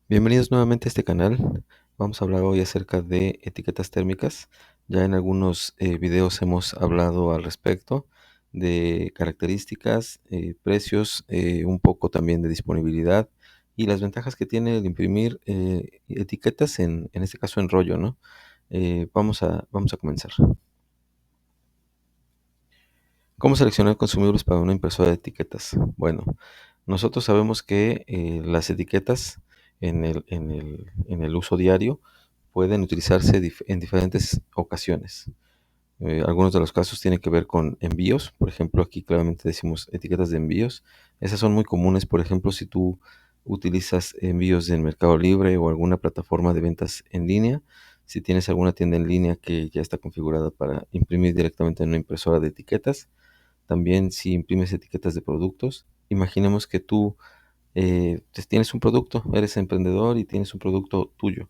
Bienvenidos nuevamente a este canal. Vamos a hablar hoy acerca de etiquetas térmicas. Ya en algunos videos hemos hablado al respecto de características, precios, un poco también de disponibilidad y las ventajas que tiene el imprimir etiquetas en este caso en rollo, ¿no? Vamos a comenzar. ¿Cómo seleccionar consumibles para una impresora de etiquetas? Bueno, nosotros sabemos que las etiquetas en el uso diario pueden utilizarse en diferentes ocasiones. Algunos de los casos tienen que ver con envíos. Por ejemplo, aquí claramente decimos etiquetas de envíos. Esas son muy comunes, por ejemplo, si tú utilizas envíos en Mercado Libre o alguna plataforma de ventas en línea. Si tienes alguna tienda en línea que ya está configurada para imprimir directamente en una impresora de etiquetas. También si imprimes etiquetas de productos. Imaginemos que tú pues tienes un producto, eres emprendedor y tienes un producto tuyo.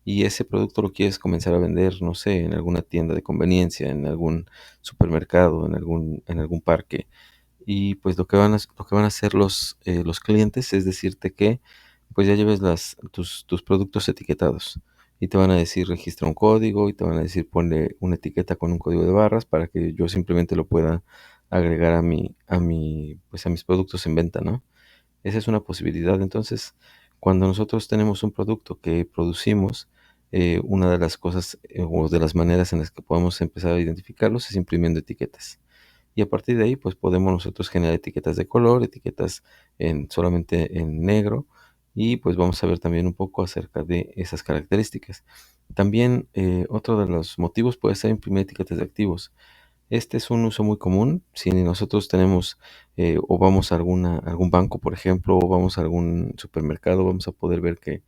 Y ese producto lo quieres comenzar a vender, no sé, en alguna tienda de conveniencia, en algún supermercado, en algún parque. Y pues lo que van a hacer los clientes es decirte que pues ya lleves tus productos etiquetados. Y te van a decir registra un código y te van a decir ponle una etiqueta con un código de barras para que yo simplemente lo pueda agregar pues a mis productos en venta, ¿no? Esa es una posibilidad. Entonces, cuando nosotros tenemos un producto que producimos, una de las cosas o de las maneras en las que podemos empezar a identificarlos es imprimiendo etiquetas. Y a partir de ahí, pues podemos nosotros generar etiquetas de color, etiquetas solamente en negro, y pues vamos a ver también un poco acerca de esas características. También otro de los motivos puede ser imprimir etiquetas de activos. Este es un uso muy común. Si nosotros tenemos o vamos a algún banco, por ejemplo, o vamos a algún supermercado, vamos a poder ver que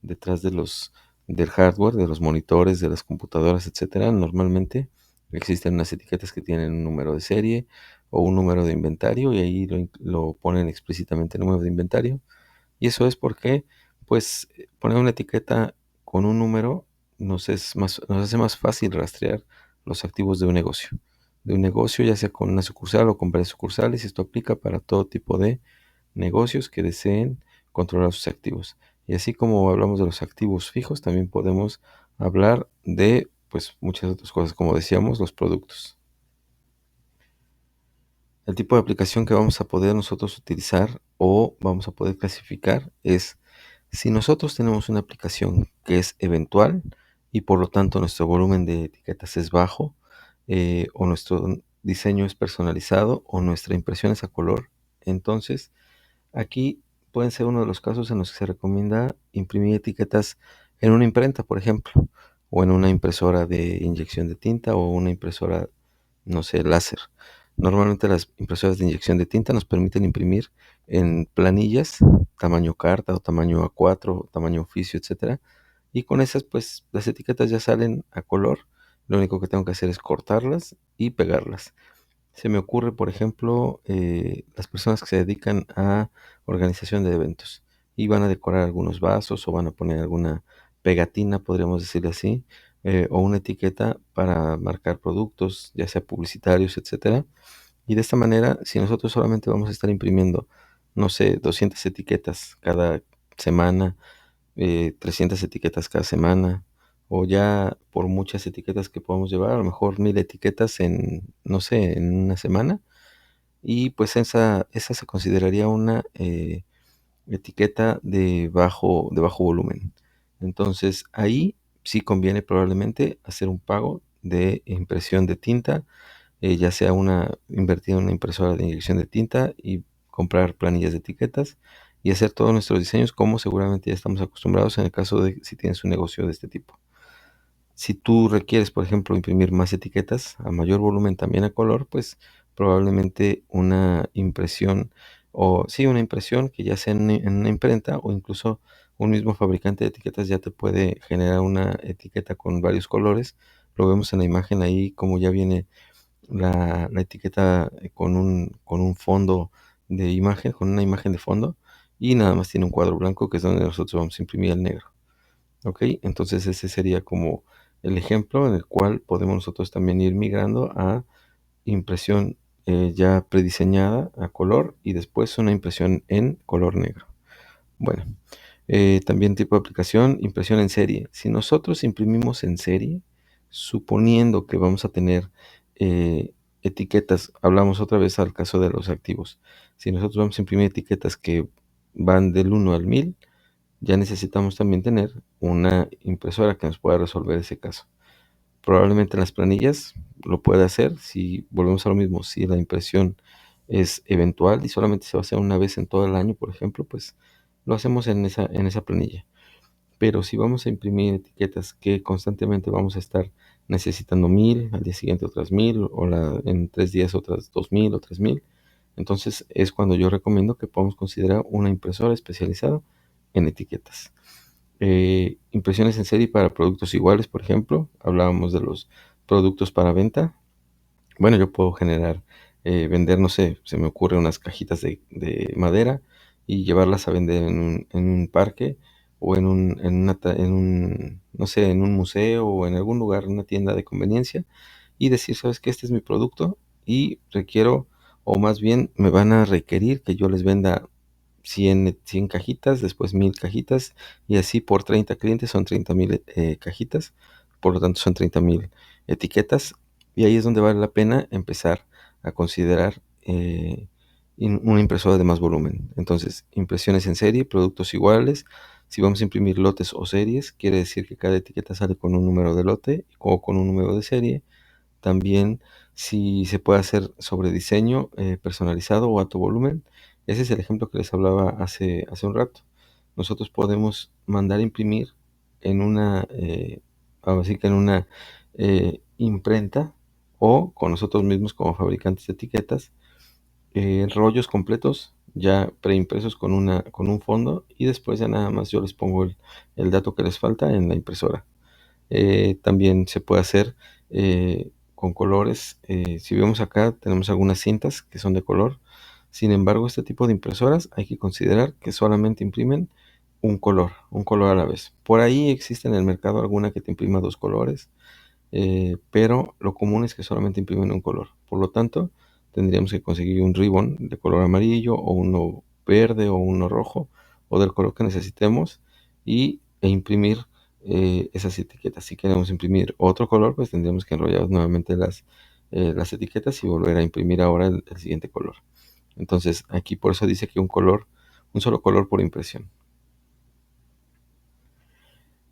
detrás del hardware, de los monitores, de las computadoras, etcétera, normalmente existen unas etiquetas que tienen un número de serie o un número de inventario y ahí lo ponen explícitamente el número de inventario. Y eso es porque, pues, poner una etiqueta con un número nos hace más fácil rastrear los activos de un negocio, ya sea con una sucursal o con varias sucursales, y esto aplica para todo tipo de negocios que deseen controlar sus activos. Y así como hablamos de los activos fijos, también podemos hablar de, pues, muchas otras cosas, como decíamos, los productos. El tipo de aplicación que vamos a poder nosotros utilizar o vamos a poder clasificar es si nosotros tenemos una aplicación que es eventual y por lo tanto nuestro volumen de etiquetas es bajo, o nuestro diseño es personalizado o nuestra impresión es a color, entonces aquí pueden ser uno de los casos en los que se recomienda imprimir etiquetas en una imprenta, por ejemplo, o en una impresora de inyección de tinta o una impresora, no sé, láser. Normalmente las impresoras de inyección de tinta nos permiten imprimir en planillas, tamaño carta o tamaño A4, o tamaño oficio, etcétera. Y con esas, pues las etiquetas ya salen a color. Lo único que tengo que hacer es cortarlas y pegarlas. Se me ocurre, por ejemplo, las personas que se dedican a organización de eventos y van a decorar algunos vasos o van a poner alguna pegatina, podríamos decirle así, o una etiqueta para marcar productos, ya sea publicitarios, etcétera. Y de esta manera, si nosotros solamente vamos a estar imprimiendo, no sé, 200 etiquetas cada semana, 300 etiquetas cada semana, o ya por muchas etiquetas que podamos llevar, a lo mejor 1000 etiquetas en, no sé, en una semana, y pues esa se consideraría una etiqueta de bajo volumen. Entonces ahí sí conviene probablemente hacer un pago de impresión de tinta, ya sea invertir en una impresora de inyección de tinta y comprar planillas de etiquetas y hacer todos nuestros diseños como seguramente ya estamos acostumbrados en el caso de si tienes un negocio de este tipo. Si tú requieres, por ejemplo, imprimir más etiquetas a mayor volumen también a color, pues probablemente una impresión o sí, una impresión que ya sea en una imprenta o incluso un mismo fabricante de etiquetas ya te puede generar una etiqueta con varios colores. Lo vemos en la imagen ahí como ya viene la etiqueta con un fondo de imagen, con una imagen de fondo, y nada más tiene un cuadro blanco que es donde nosotros vamos a imprimir el negro. ¿Ok? Entonces ese sería como el ejemplo en el cual podemos nosotros también ir migrando a impresión ya prediseñada a color y después una impresión en color negro. Bueno, También tipo de aplicación, impresión en serie. Si nosotros imprimimos en serie, suponiendo que vamos a tener etiquetas, hablamos otra vez al caso de los activos. Si nosotros vamos a imprimir etiquetas que van del 1 al 1000, ya necesitamos también tener una impresora que nos pueda resolver ese caso. Probablemente las planillas lo puede hacer si volvemos a lo mismo, si la impresión es eventual y solamente se va a hacer una vez en todo el año, por ejemplo, pues lo hacemos en esa planilla. Pero si vamos a imprimir etiquetas que constantemente vamos a estar necesitando 1000, al día siguiente otras 1000, o en 3 días otras 2000 o 3000, entonces es cuando yo recomiendo que podamos considerar una impresora especializada en etiquetas. Impresiones en serie para productos iguales, por ejemplo, hablábamos de los productos para venta. Bueno, yo puedo vender, no sé, se me ocurre unas cajitas de madera y llevarlas a vender en un parque, o no sé, en un museo o en algún lugar, en una tienda de conveniencia, y decir, ¿sabes qué? Este es mi producto y requiero, o más bien me van a requerir que yo les venda 100 cajitas, después 1000 cajitas, y así por 30 clientes son 30,000 cajitas, por lo tanto son 30,000 etiquetas, y ahí es donde vale la pena empezar a considerar una impresora de más volumen. Entonces, impresiones en serie, productos iguales. Si vamos a imprimir lotes o series, quiere decir que cada etiqueta sale con un número de lote o con un número de serie. También, si se puede hacer sobre diseño personalizado o alto volumen. Ese es el ejemplo que les hablaba hace un rato. Nosotros podemos mandar a imprimir en ahora sí que en una imprenta, o con nosotros mismos como fabricantes de etiquetas, rollos completos ya preimpresos con un fondo, y después ya nada más yo les pongo el dato que les falta en la impresora. También se puede hacer con colores. Si vemos acá, tenemos algunas cintas que son de color. Sin embargo, este tipo de impresoras hay que considerar que solamente imprimen un color a la vez. Por ahí existe en el mercado alguna que te imprima dos colores, pero lo común es que solamente imprimen un color. Por lo tanto, tendríamos que conseguir un ribbon de color amarillo, o uno verde, o uno rojo, o del color que necesitemos, e imprimir esas etiquetas. Si queremos imprimir otro color, pues tendríamos que enrollar nuevamente las etiquetas y volver a imprimir ahora el siguiente color. Entonces, aquí por eso dice que un solo color por impresión.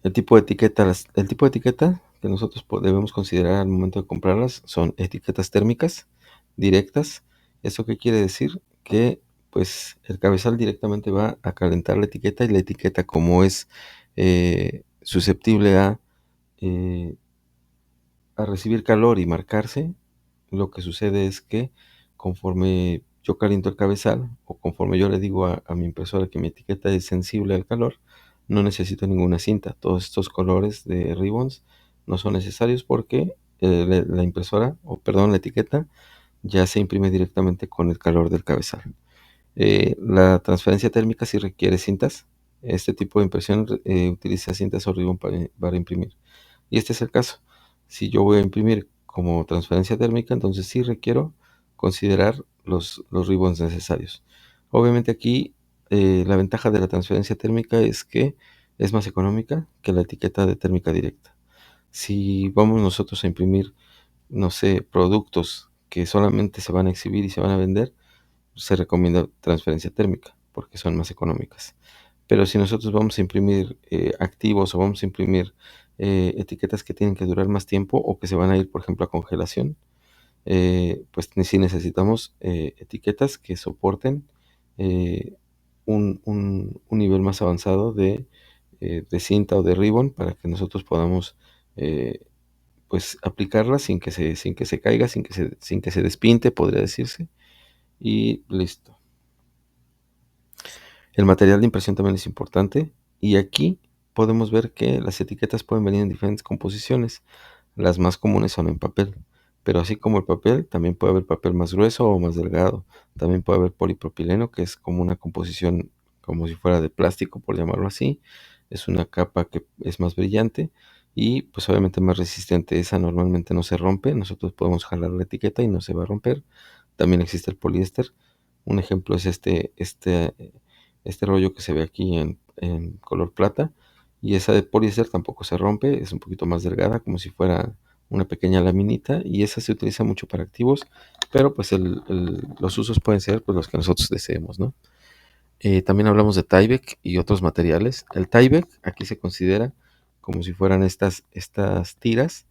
El tipo de etiqueta que nosotros debemos considerar al momento de comprarlas son etiquetas térmicas directas. ¿Eso qué quiere decir? Que pues el cabezal directamente va a calentar la etiqueta, y la etiqueta, como es susceptible eh, a recibir calor y marcarse, lo que sucede es que conforme yo caliento el cabezal, o conforme yo le digo a mi impresora que mi etiqueta es sensible al calor, no necesito ninguna cinta. Todos estos colores de ribbons no son necesarios, porque la impresora, o perdón, la etiqueta ya se imprime directamente con el calor del cabezal. La transferencia térmica sí requiere cintas. Este tipo de impresión utiliza cintas o ribbon para imprimir. Y este es el caso. Si yo voy a imprimir como transferencia térmica, entonces sí requiero considerar los ribbons necesarios. Obviamente aquí la ventaja de la transferencia térmica es que es más económica que la etiqueta de térmica directa. Si vamos nosotros a imprimir, no sé, productos que solamente se van a exhibir y se van a vender, se recomienda transferencia térmica porque son más económicas. Pero si nosotros vamos a imprimir activos, o vamos a imprimir etiquetas que tienen que durar más tiempo, o que se van a ir, por ejemplo, a congelación, pues sí necesitamos etiquetas que soporten un nivel más avanzado de cinta o de ribbon, para que nosotros podamos eh, pues aplicarla sin que se caiga, sin que se despinte, podría decirse, y listo. El material de impresión también es importante, y aquí podemos ver que las etiquetas pueden venir en diferentes composiciones. Las más comunes son en papel, pero así como el papel, también puede haber papel más grueso o más delgado. También puede haber polipropileno, que es como una composición como si fuera de plástico, por llamarlo así. Es una capa que es más brillante y pues obviamente más resistente. Esa normalmente no se rompe. Nosotros podemos jalar la etiqueta y no se va a romper. También existe el poliéster. Un ejemplo es este este rollo que se ve aquí en color plata, y esa de poliéster tampoco se rompe, es un poquito más delgada, como si fuera una pequeña laminita, y esa se utiliza mucho para activos, pero pues los usos pueden ser pues los que nosotros deseemos, ¿no? También hablamos de Tyvek y otros materiales. El Tyvek aquí se considera como si fueran estas tiras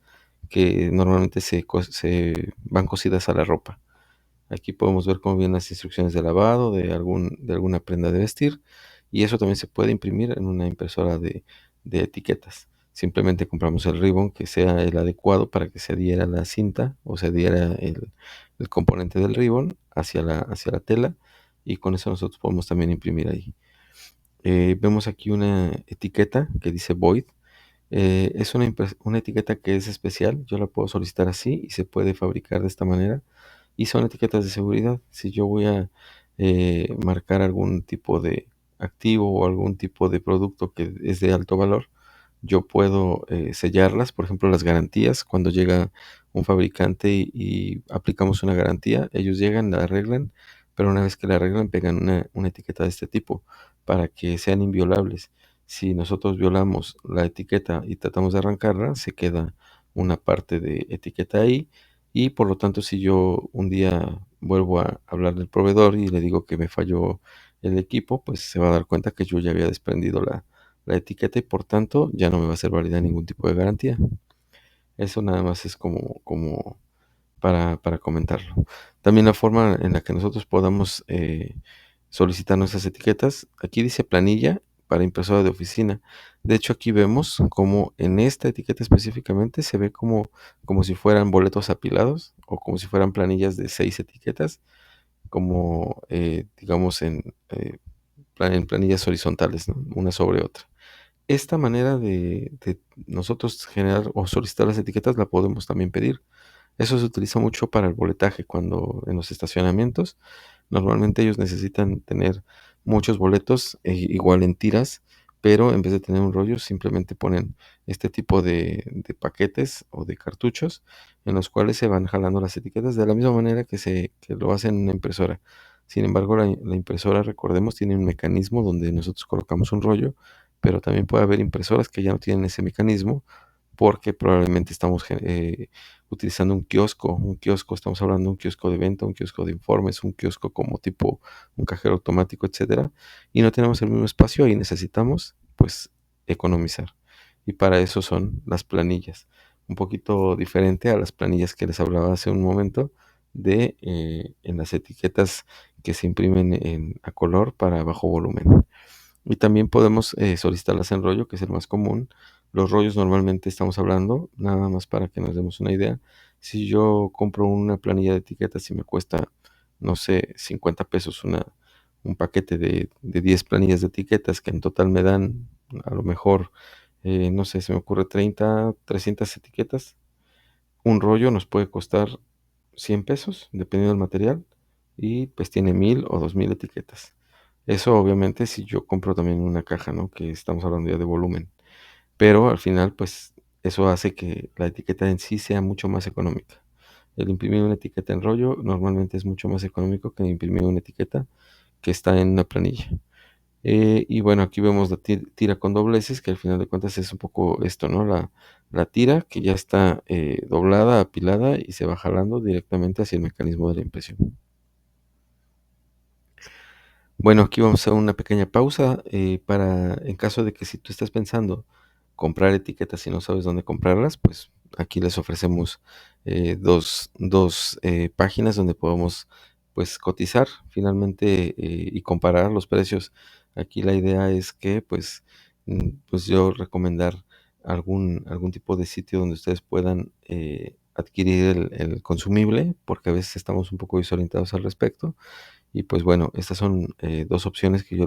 que normalmente se van cosidas a la ropa. Aquí podemos ver cómo vienen las instrucciones de lavado de alguna prenda de vestir, y eso también se puede imprimir en una impresora de etiquetas. Simplemente compramos el ribbon que sea el adecuado para que se adhiera la cinta o se adhiera el componente del ribbon hacia la tela, y con eso nosotros podemos también imprimir ahí. Vemos aquí una etiqueta que dice Void. Es una etiqueta que es especial, yo la puedo solicitar así y se puede fabricar de esta manera, y son etiquetas de seguridad. Si yo voy a marcar algún tipo de activo o algún tipo de producto que es de alto valor, yo puedo sellarlas. Por ejemplo, las garantías, cuando llega un fabricante y aplicamos una garantía, ellos llegan, la arreglan, pero una vez que la arreglan pegan una etiqueta de este tipo para que sean inviolables. Si nosotros violamos la etiqueta y tratamos de arrancarla, se queda una parte de etiqueta ahí, y por lo tanto, si yo un día vuelvo a hablar del proveedor y le digo que me falló el equipo, pues se va a dar cuenta que yo ya había desprendido la etiqueta, y por tanto ya no me va a ser válida ningún tipo de garantía. Eso nada más es como para comentarlo. También la forma en la que nosotros podamos solicitar nuestras etiquetas. Aquí dice planilla para impresora de oficina. De hecho, aquí vemos como en esta etiqueta específicamente se ve como si fueran boletos apilados o como si fueran planillas de 6 etiquetas, como digamos en planillas horizontales, ¿no? Una sobre otra. Esta manera de nosotros generar o solicitar las etiquetas la podemos también pedir. Eso se utiliza mucho para el boletaje, cuando en los estacionamientos normalmente ellos necesitan tener muchos boletos, igual en tiras, pero en vez de tener un rollo simplemente ponen este tipo de paquetes o de cartuchos en los cuales se van jalando las etiquetas de la misma manera que lo hacen en una impresora. Sin embargo, la impresora, recordemos, tiene un mecanismo donde nosotros colocamos un rollo, pero también puede haber impresoras que ya no tienen ese mecanismo, porque probablemente estamos utilizando un kiosco, estamos hablando de un kiosco de venta, un kiosco de informes, un kiosco como tipo un cajero automático, etcétera, y no tenemos el mismo espacio y necesitamos, pues, economizar. Y para eso son las planillas. Un poquito diferente a las planillas que les hablaba hace un momento en las etiquetas que se imprimen a color para bajo volumen. Y también podemos solicitarlas en rollo, que es el más común. Los rollos normalmente estamos hablando, nada más para que nos demos una idea. Si yo compro una planilla de etiquetas y me cuesta, no sé, 50 pesos un paquete de 10 planillas de etiquetas, que en total me dan a lo mejor, no sé, se me ocurre 300 etiquetas. Un rollo nos puede costar 100 pesos, dependiendo del material, y pues tiene 1000 o 2000 etiquetas. Eso obviamente si yo compro también una caja, ¿no? Que estamos hablando ya de volumen. Pero al final, pues eso hace que la etiqueta en sí sea mucho más económica. El imprimir una etiqueta en rollo normalmente es mucho más económico que imprimir una etiqueta que está en una planilla. Y bueno, aquí vemos la tira con dobleces, que al final de cuentas es un poco esto, ¿no? La tira que ya está doblada, apilada, y se va jalando directamente hacia el mecanismo de la impresión. Bueno, aquí vamos a una pequeña pausa en caso de que si tú estás pensando comprar etiquetas y no sabes dónde comprarlas, pues aquí les ofrecemos dos páginas donde podemos pues cotizar finalmente y comparar los precios. Aquí la idea es que pues yo recomendar algún tipo de sitio donde ustedes puedan adquirir el consumible, porque a veces estamos un poco desorientados al respecto. Y pues bueno, estas son dos opciones que yo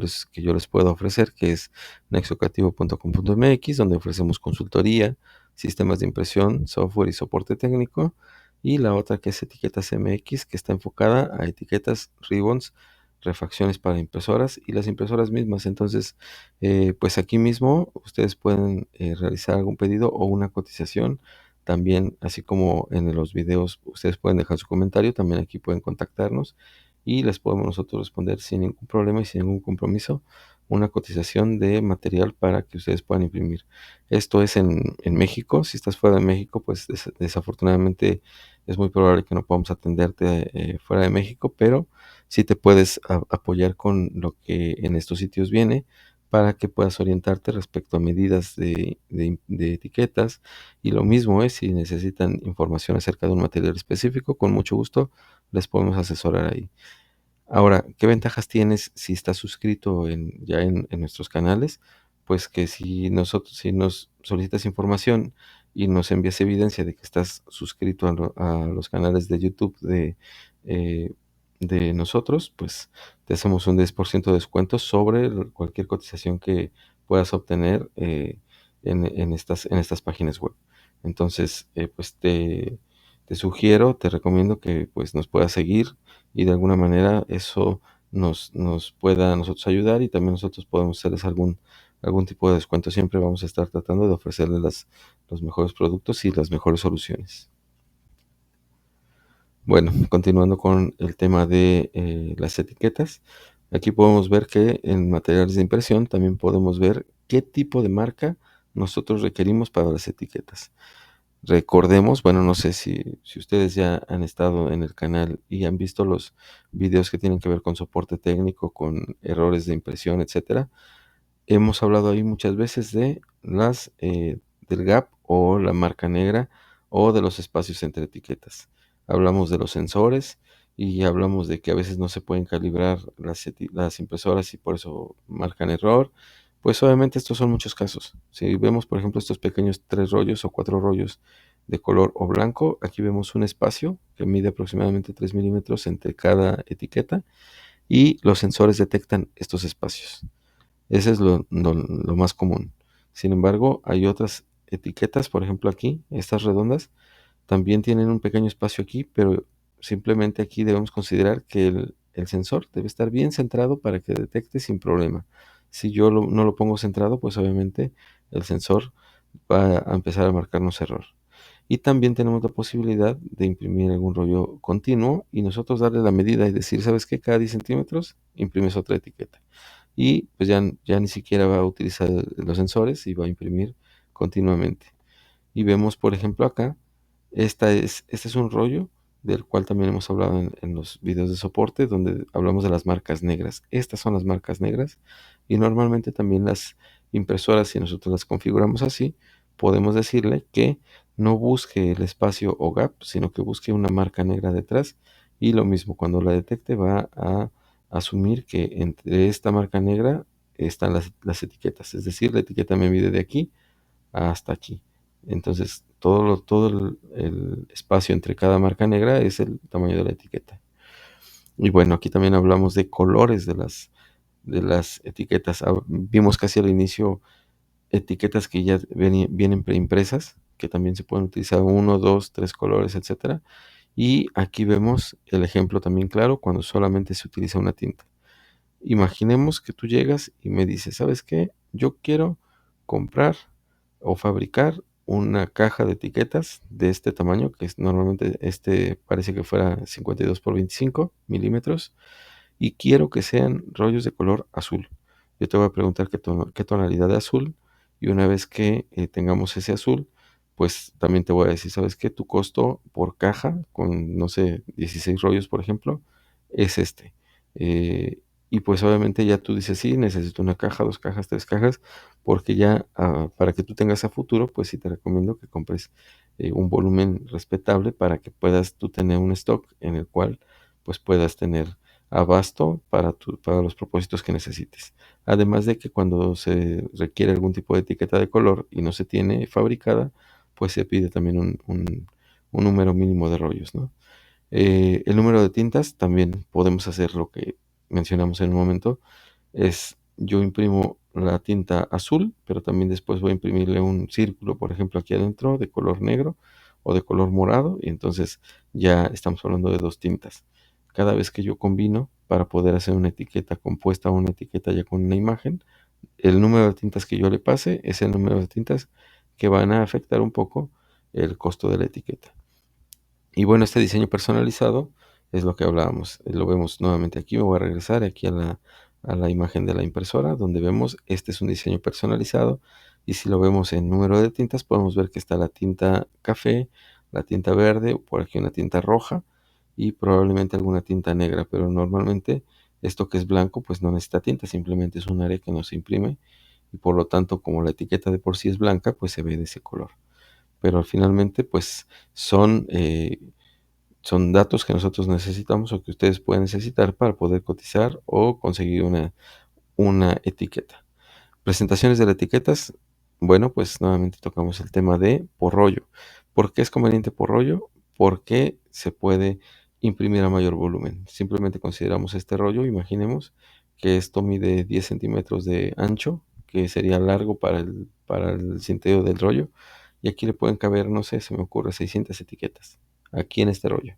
les puedo ofrecer, que es nexocreativo.com.mx, donde ofrecemos consultoría, sistemas de impresión, software y soporte técnico, y la otra que es Etiquetas MX, que está enfocada a etiquetas, ribbons, refacciones para impresoras y las impresoras mismas. Entonces, pues aquí mismo ustedes pueden realizar algún pedido o una cotización. También, así como en los videos, ustedes pueden dejar su comentario, también aquí pueden contactarnos y les podemos nosotros responder sin ningún problema y sin ningún compromiso una cotización de material para que ustedes puedan imprimir. Esto es en México. Si estás fuera de México, pues desafortunadamente es muy probable que no podamos atenderte fuera de México, pero sí te puedes apoyar con lo que en estos sitios viene para que puedas orientarte respecto a medidas de etiquetas. Y lo mismo es si necesitan información acerca de un material específico, con mucho gusto les podemos asesorar ahí. Ahora, ¿qué ventajas tienes si estás suscrito ya en nuestros canales? Pues que si nos solicitas información y nos envías evidencia de que estás suscrito a los canales de YouTube eh, de nosotros, pues te hacemos un 10% de descuento sobre cualquier cotización que puedas obtener en estas páginas web. Entonces, pues te sugiero, te recomiendo que pues nos puedas seguir y de alguna manera eso nos pueda a nosotros ayudar y también nosotros podemos hacerles algún tipo de descuento. Siempre vamos a estar tratando de ofrecerles los mejores productos y las mejores soluciones. Bueno, continuando con el tema de las etiquetas, aquí podemos ver que en materiales de impresión también podemos ver qué tipo de marca nosotros requerimos para las etiquetas. Recordemos, bueno, no sé si ustedes ya han estado en el canal y han visto los videos que tienen que ver con soporte técnico, con errores de impresión, etcétera. Hemos hablado ahí muchas veces del gap o la marca negra o de los espacios entre etiquetas. Hablamos de los sensores y hablamos de que a veces no se pueden calibrar las impresoras y por eso marcan error. Pues obviamente estos son muchos casos. Si vemos, por ejemplo, estos pequeños 3 rollos o 4 rollos de color o blanco, aquí vemos un espacio que mide aproximadamente 3 milímetros entre cada etiqueta y los sensores detectan estos espacios. Ese es lo más común. Sin embargo, hay otras etiquetas, por ejemplo aquí, estas redondas, también tienen un pequeño espacio aquí, pero simplemente aquí debemos considerar que el sensor debe estar bien centrado para que detecte sin problema. Si yo no lo pongo centrado, pues obviamente el sensor va a empezar a marcarnos error. Y también tenemos la posibilidad de imprimir algún rollo continuo y nosotros darle la medida y decir, ¿sabes qué? Cada 10 centímetros imprimes otra etiqueta y pues ya ni siquiera va a utilizar los sensores y va a imprimir continuamente. Y vemos, por ejemplo, acá, este es un rollo del cual también hemos hablado en los videos de soporte, donde hablamos de las marcas negras. Estas son las marcas negras y normalmente también las impresoras, si nosotros las configuramos así, podemos decirle que no busque el espacio o gap, sino que busque una marca negra detrás y lo mismo, cuando la detecte va a asumir que entre esta marca negra están las etiquetas, es decir, la etiqueta me mide de aquí hasta aquí. Entonces, todo el espacio entre cada marca negra es el tamaño de la etiqueta. Y bueno, aquí también hablamos de colores de las etiquetas. Vimos casi al inicio etiquetas que ya vienen preimpresas, que también se pueden utilizar 1, 2, 3 colores, etcétera. Y aquí vemos el ejemplo también claro cuando solamente se utiliza una tinta. Imaginemos que tú llegas y me dices, ¿sabes qué? Yo quiero comprar o fabricar una caja de etiquetas de este tamaño, que es normalmente parece que fuera 52 por 25 milímetros, y quiero que sean rollos de color azul. Yo te voy a preguntar qué tonalidad de azul, y una vez que tengamos ese azul, pues también te voy a decir, ¿sabes qué? Tu costo por caja, con, no sé, 16 rollos, por ejemplo, es este. Eh, y pues obviamente ya tú dices, sí, necesito una caja, 2 cajas, 3 cajas, porque ya para que tú tengas a futuro, pues sí te recomiendo que compres un volumen respetable para que puedas tú tener un stock en el cual pues puedas tener abasto para los propósitos que necesites. Además de que cuando se requiere algún tipo de etiqueta de color y no se tiene fabricada, pues se pide también un número mínimo de rollos, ¿no? El número de tintas también podemos hacer lo que mencionamos en un momento. Yo imprimo la tinta azul, pero también después voy a imprimirle un círculo, por ejemplo, aquí adentro de color negro o de color morado, y entonces ya estamos hablando de 2 tintas. Cada vez que yo combino para poder hacer una etiqueta compuesta o una etiqueta ya con una imagen, el número de tintas que yo le pase es el número de tintas que van a afectar un poco el costo de la etiqueta. Y bueno, este diseño personalizado es lo que hablábamos. Lo vemos nuevamente aquí, me voy a regresar aquí a la imagen de la impresora, donde vemos, este es un diseño personalizado, y si lo vemos en número de tintas, podemos ver que está la tinta café, la tinta verde, por aquí una tinta roja, y probablemente alguna tinta negra, pero normalmente esto que es blanco, pues no necesita tinta, simplemente es un área que no se imprime, y por lo tanto, como la etiqueta de por sí es blanca, pues se ve de ese color. Pero finalmente, pues son... son datos que nosotros necesitamos o que ustedes pueden necesitar para poder cotizar o conseguir una etiqueta. Presentaciones de las etiquetas. Bueno, pues nuevamente tocamos el tema de por rollo. ¿Por qué es conveniente por rollo? Porque se puede imprimir a mayor volumen. Simplemente consideramos este rollo, imaginemos que esto mide 10 centímetros de ancho, que sería largo para el sentido del rollo. Y aquí le pueden caber, no sé, se me ocurre 600 etiquetas aquí en este rollo.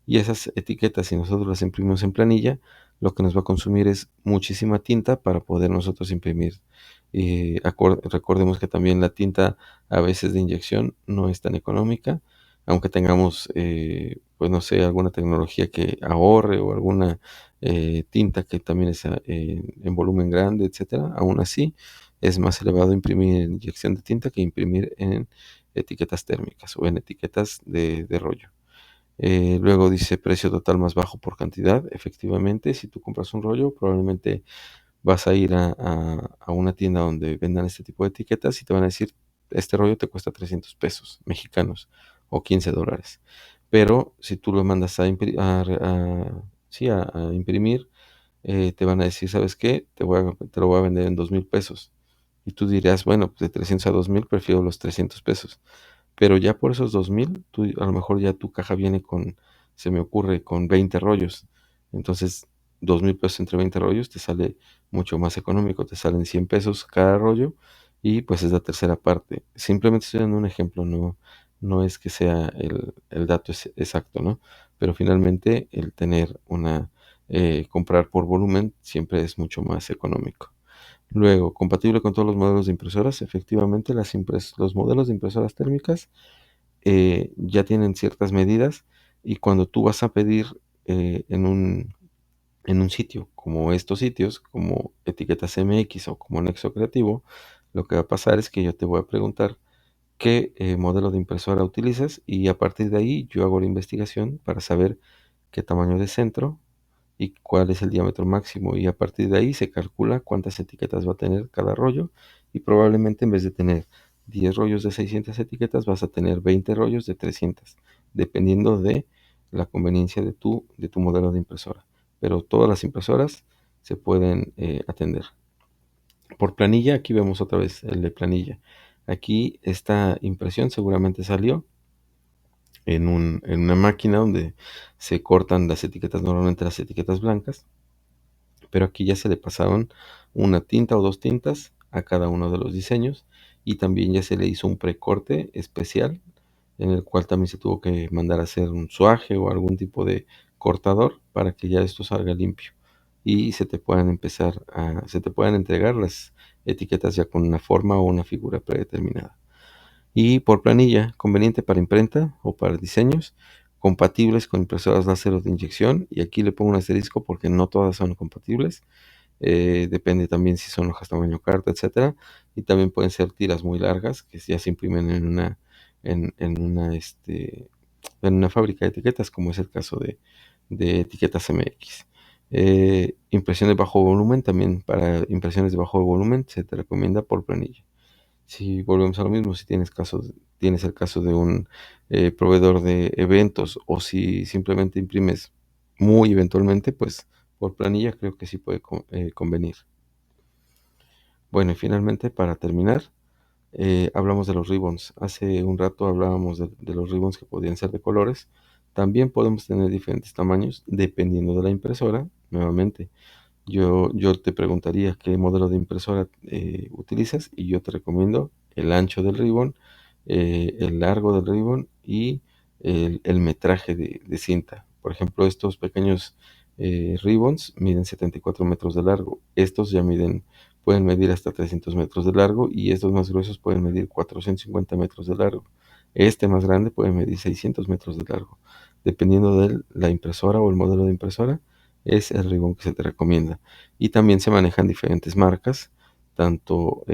Y esas etiquetas, si nosotros las imprimimos en planilla, lo que nos va a consumir es muchísima tinta para poder nosotros imprimir. Recordemos que también la tinta a veces de inyección no es tan económica, aunque tengamos, pues no sé, alguna tecnología que ahorre o alguna tinta que también es en volumen grande, etcétera. Aún así, es más elevado imprimir en inyección de tinta que imprimir en etiquetas térmicas o en etiquetas de rollo. Luego dice precio total más bajo por cantidad. Efectivamente, si tú compras un rollo, probablemente vas a ir a una tienda donde vendan este tipo de etiquetas y te van a decir, este rollo te cuesta 300 pesos mexicanos o $15. Pero si tú lo mandas sí, a imprimir, te van a decir, ¿sabes qué? Te lo voy a vender en 2,000 pesos. Y tú dirás, bueno, pues de 300 a 2,000 prefiero los 300 pesos. Pero ya por esos 2,000, tú, a lo mejor ya tu caja viene con, se me ocurre, con 20 rollos. Entonces, 2,000 pesos entre 20 rollos te sale mucho más económico, te salen 100 pesos cada rollo y pues es la tercera parte. Simplemente estoy dando un ejemplo, no es que sea el dato exacto, ¿no? Pero finalmente el tener comprar por volumen siempre es mucho más económico. Luego, compatible con todos los modelos de impresoras. Efectivamente, los modelos de impresoras térmicas ya tienen ciertas medidas y cuando tú vas a pedir en un sitio como estos sitios, como Etiquetas MX o como Nexo Creativo, lo que va a pasar es que yo te voy a preguntar qué modelo de impresora utilizas y a partir de ahí yo hago la investigación para saber qué tamaño de centro y cuál es el diámetro máximo y a partir de ahí se calcula cuántas etiquetas va a tener cada rollo y probablemente en vez de tener 10 rollos de 600 etiquetas vas a tener 20 rollos de 300 dependiendo de la conveniencia de tu modelo de impresora. Pero todas las impresoras se pueden atender. Por planilla, aquí vemos otra vez el de planilla. Aquí esta impresión seguramente salió en una máquina donde se cortan las etiquetas, normalmente las etiquetas blancas, pero aquí ya se le pasaron una tinta o dos tintas a cada uno de los diseños y también ya se le hizo un precorte especial en el cual también se tuvo que mandar a hacer un suaje o algún tipo de cortador para que ya esto salga limpio y se te puedan entregar las etiquetas ya con una forma o una figura predeterminada. Y por planilla, conveniente para imprenta o para diseños, compatibles con impresoras láser de inyección. Y aquí le pongo un asterisco porque no todas son compatibles. Depende también si son hojas tamaño carta, etcétera. Y también pueden ser tiras muy largas que ya se imprimen en en una fábrica de etiquetas, como es el caso de Etiquetas MX. Impresión de bajo volumen, también para impresiones de bajo volumen se te recomienda por planilla. Si volvemos a lo mismo, si tienes el caso de un proveedor de eventos o si simplemente imprimes muy eventualmente, pues por planilla creo que sí puede convenir. Bueno, y finalmente para terminar, hablamos de los ribbons. Hace un rato hablábamos de los ribbons que podían ser de colores. También podemos tener diferentes tamaños dependiendo de la impresora. Nuevamente, yo te preguntaría qué modelo de impresora utilizas y yo te recomiendo el ancho del ribbon, el largo del ribbon y el metraje de cinta. Por ejemplo, estos pequeños ribbons miden 74 metros de largo. Estos pueden medir hasta 300 metros de largo y estos más gruesos pueden medir 450 metros de largo. Este más grande puede medir 600 metros de largo. dependiendo de la impresora o el modelo de impresora, es el ribón que se te recomienda. Y también se manejan diferentes marcas, tanto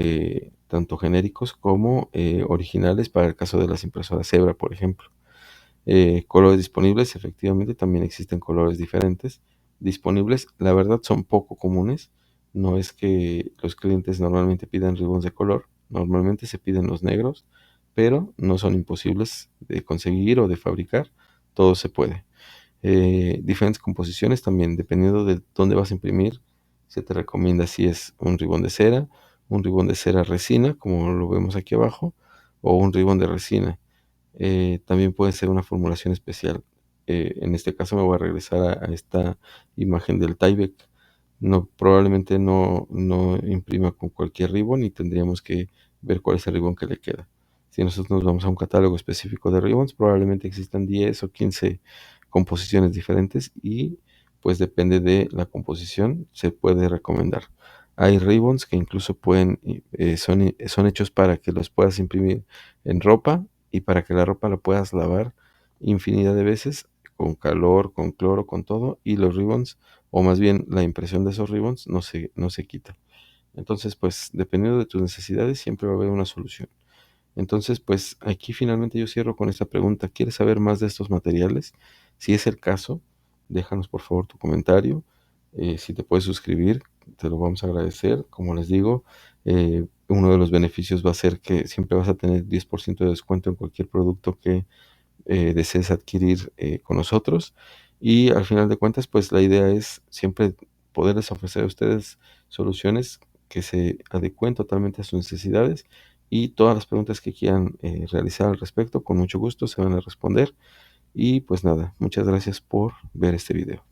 genéricos como originales para el caso de las impresoras Zebra, por ejemplo. Colores disponibles, efectivamente, también existen colores diferentes. Disponibles, la verdad, son poco comunes. No es que los clientes normalmente pidan ribones de color, normalmente se piden los negros, pero no son imposibles de conseguir o de fabricar, todo se puede. Diferentes composiciones también, dependiendo de dónde vas a imprimir, se te recomienda si es un ribón de cera resina, como lo vemos aquí abajo, o un ribón de resina. También puede ser una formulación especial. En este caso me voy a regresar a esta imagen del Tyvek. No, probablemente no imprima con cualquier ribbon y tendríamos que ver cuál es el ribbon que le queda. Si nosotros nos vamos a un catálogo específico de ribbons, probablemente existan 10 o 15 composiciones diferentes y pues depende de la composición, se puede recomendar. Hay ribbons que incluso son hechos para que los puedas imprimir en ropa y para que la ropa la puedas lavar infinidad de veces con calor, con cloro, con todo, y los ribbons, o más bien la impresión de esos ribbons, no se quita. Entonces, pues, dependiendo de tus necesidades, siempre va a haber una solución. Entonces, pues, aquí finalmente yo cierro con esta pregunta. ¿Quieres saber más de estos materiales? Si es el caso, déjanos por favor tu comentario. Si te puedes suscribir, te lo vamos a agradecer. Como les digo, uno de los beneficios va a ser que siempre vas a tener 10% de descuento en cualquier producto que desees adquirir con nosotros. Y al final de cuentas, pues la idea es siempre poderles ofrecer a ustedes soluciones que se adecuen totalmente a sus necesidades y todas las preguntas que quieran realizar al respecto, con mucho gusto se van a responder. Y pues nada, muchas gracias por ver este video.